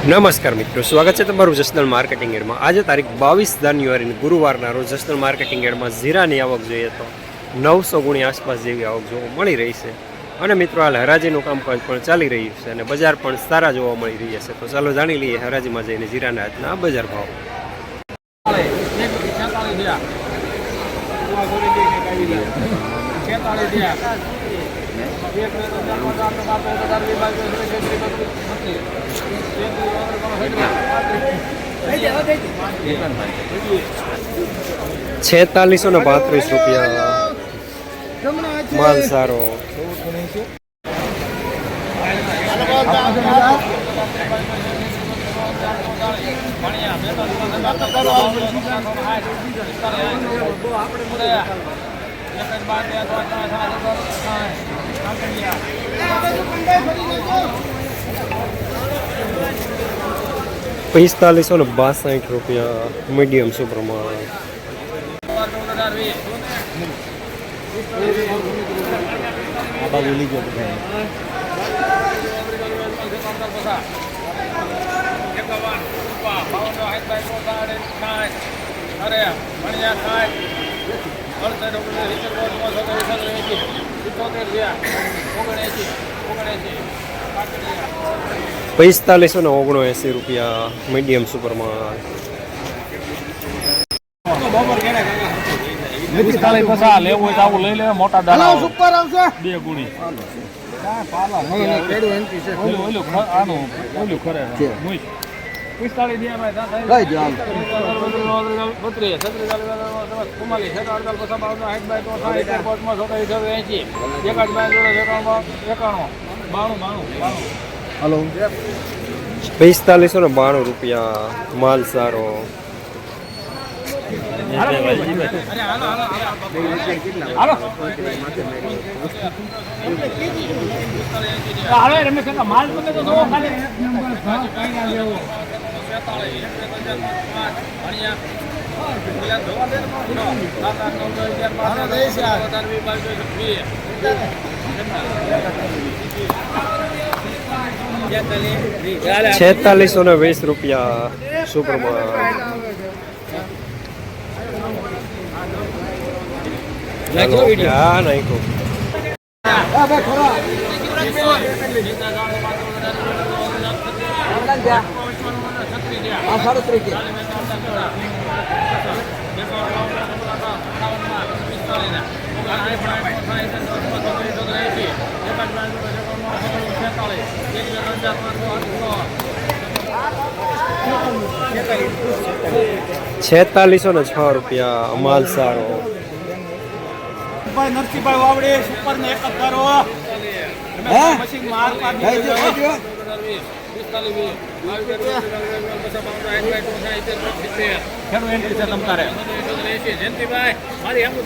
નમસ્કાર મિત્રો, સ્વાગત છે તમારું જસદણ માર્કેટિંગ એડમાં। આજે તારીખ 22 જાન્યુઆરી ગુરુવારના રોજ જસદણ માર્કેટિંગ એડમાં જીરાની આવક જોઈએ તો 900 ગુણી આસપાસ જેવી આવક જોવા મળી રહી છે। અને મિત્રો હાલ હરાજીનું કામકાજ પણ ચાલી રહ્યું છે અને બજાર પણ સારા જોવા મળી રહ્યા છે। તો ચાલો જાણી લઈએ હરાજીમાં જઈને જીરાના આજના બજાર ભાવ। ₹4632 માલ સારો। ₹4562 મીડિયમ સુપરમાં। ₹4579 મીડિયમ સુપરમાં। લેવું હોય તો આવું લઈ લે, મોટા દાણા સુપર આવશે 2 ગુણી ₹4592 માલ સારો। ₹4620 સુપરમાં। ₹4606 માલ સારો। નરસિંહભાઈ વાવડે સુપર ને એક જ કરો મશીન માર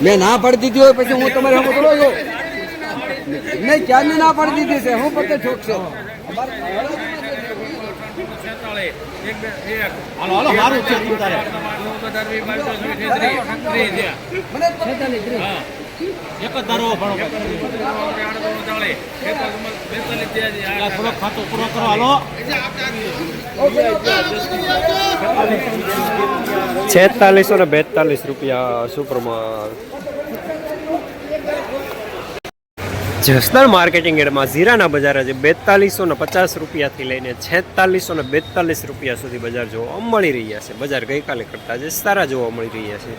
મેં ના પડી દીધી હોય પછી હું તમારે હમ બોલો છો નહીં, ક્યાંની ના પડી દીધી છે, હું પોતે છોક છે। એક જ ધારો ખાતો પૂરો કરો। હાલો ₹4642 સુપરમાં। જસદણ માર્કેટિંગ એડમાં જીરાના બજાર આજે ₹4250 થી લઈને ₹4642 સુધી બજાર જોવા મળી રહ્યા છે। બજાર ગઈકાલે કરતા આજે સારા જોવા મળી રહ્યા છે।